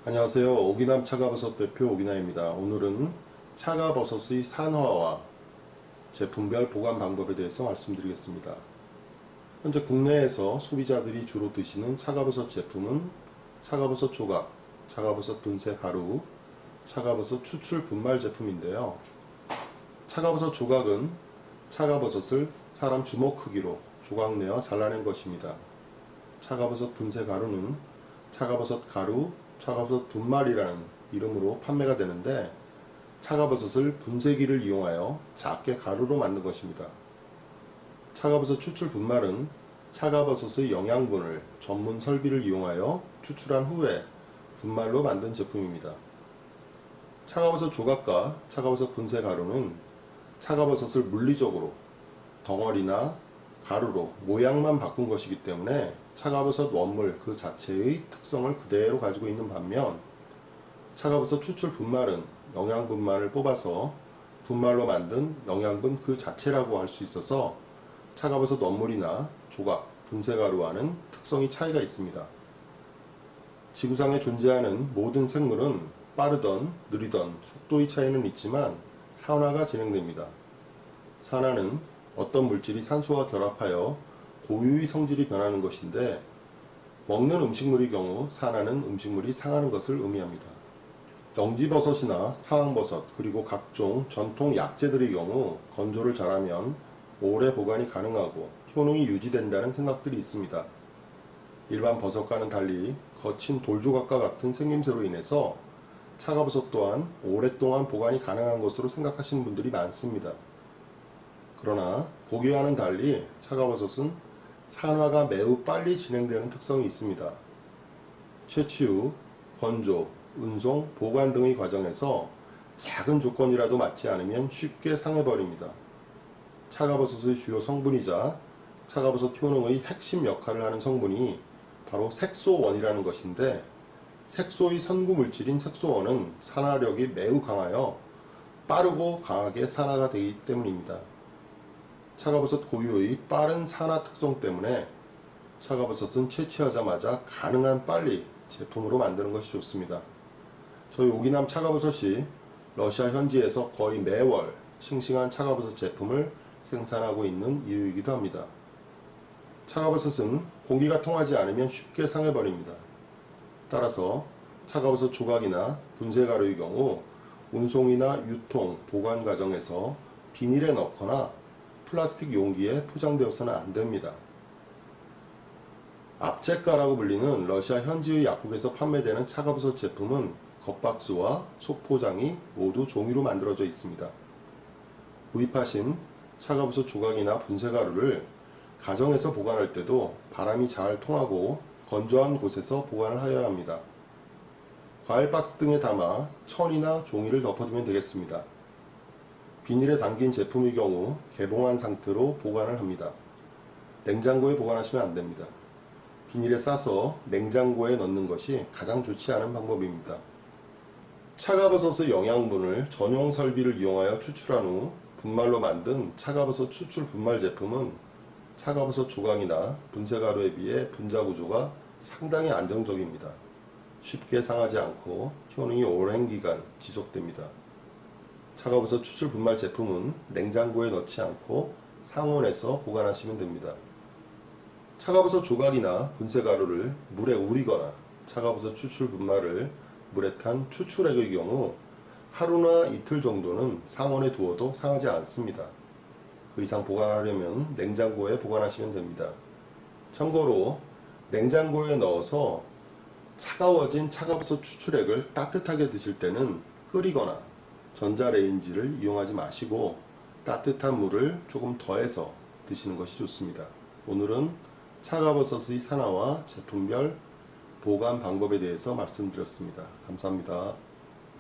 안녕하세요. 오기남 차가버섯 대표 오기남입니다. 오늘은 차가버섯의 산화와 제품별 보관 방법에 대해서 말씀드리겠습니다. 현재 국내에서 소비자들이 주로 드시는 차가버섯 제품은 차가버섯 조각, 차가버섯 분쇄 가루, 차가버섯 추출 분말 제품인데요. 차가버섯 조각은 차가버섯을 사람 주먹 크기로 조각 내어 잘라낸 것입니다. 차가버섯 분쇄 가루는 차가버섯 가루, 차가버섯 분말이라는 이름으로 판매가 되는데 차가버섯을 분쇄기를 이용하여 작게 가루로 만든 것입니다. 차가버섯 추출 분말은 차가버섯의 영양분을 전문 설비를 이용하여 추출한 후에 분말로 만든 제품입니다. 차가버섯 조각과 차가버섯 분쇄 가루는 차가버섯을 물리적으로 덩어리나 가루로 모양만 바꾼 것이기 때문에 차가버섯 원물 그 자체의 특성을 그대로 가지고 있는 반면 차가버섯 추출 분말은 영양분만을 뽑아서 분말로 만든 영양분 그 자체라고 할 수 있어서 차가버섯 원물이나 조각, 분쇄가루와는 특성이 차이가 있습니다. 지구상에 존재하는 모든 생물은 빠르던 느리던 속도의 차이는 있지만 산화가 진행됩니다. 산화는 어떤 물질이 산소와 결합하여 고유의 성질이 변하는 것인데 먹는 음식물의 경우 산화는 음식물이 상하는 것을 의미합니다. 영지버섯이나 상황버섯 그리고 각종 전통 약재들의 경우 건조를 잘하면 오래 보관이 가능하고 효능이 유지된다는 생각들이 있습니다. 일반 버섯과는 달리 거친 돌조각과 같은 생김새로 인해서 차가버섯 또한 오랫동안 보관이 가능한 것으로 생각하시는 분들이 많습니다. 그러나 보기와는 달리 차가버섯은 산화가 매우 빨리 진행되는 특성이 있습니다. 채취 후 건조, 운송, 보관 등의 과정에서 작은 조건이라도 맞지 않으면 쉽게 상해버립니다. 차가버섯의 주요 성분이자 차가버섯 효능의 핵심 역할을 하는 성분이 바로 색소원이라는 것인데 색소의 선구 물질인 색소원은 산화력이 매우 강하여 빠르고 강하게 산화가 되기 때문입니다. 차가버섯 고유의 빠른 산화 특성 때문에 차가버섯은 채취하자마자 가능한 빨리 제품으로 만드는 것이 좋습니다. 저희 오기남 차가버섯이 러시아 현지에서 거의 매월 싱싱한 차가버섯 제품을 생산하고 있는 이유이기도 합니다. 차가버섯은 공기가 통하지 않으면 쉽게 상해버립니다. 따라서 차가버섯 조각이나 분쇄가루의 경우 운송이나 유통, 보관 과정에서 비닐에 넣거나 플라스틱 용기에 포장되어서는 안 됩니다. 압제가라고 불리는 러시아 현지의 약국에서 판매되는 차가버섯 제품은 겉박스와 속포장이 모두 종이로 만들어져 있습니다. 구입하신 차가버섯 조각이나 분쇄가루를 가정에서 보관할 때도 바람이 잘 통하고 건조한 곳에서 보관을 하여야 합니다. 과일 박스 등에 담아 천이나 종이를 덮어두면 되겠습니다. 비닐에 담긴 제품의 경우 개봉한 상태로 보관을 합니다. 냉장고에 보관하시면 안 됩니다. 비닐에 싸서 냉장고에 넣는 것이 가장 좋지 않은 방법입니다. 차가버섯의 영양분을 전용 설비를 이용하여 추출한 후 분말로 만든 차가버섯 추출 분말 제품은 차가버섯 조각이나 분쇄가루에 비해 분자 구조가 상당히 안정적입니다. 쉽게 상하지 않고 효능이 오랜 기간 지속됩니다. 차가버섯 추출 분말 제품은 냉장고에 넣지 않고 상온에서 보관하시면 됩니다. 차가버섯 조각이나 분쇄가루를 물에 우리거나 차가버섯 추출 분말을 물에 탄 추출액의 경우 하루나 이틀 정도는 상온에 두어도 상하지 않습니다. 그 이상 보관하려면 냉장고에 보관하시면 됩니다. 참고로 냉장고에 넣어서 차가워진 차가버섯 추출액을 따뜻하게 드실 때는 끓이거나 전자레인지를 이용하지 마시고 따뜻한 물을 조금 더해서 드시는 것이 좋습니다. 오늘은 차가버섯의 산화와 제품별 보관 방법에 대해서 말씀드렸습니다. 감사합니다.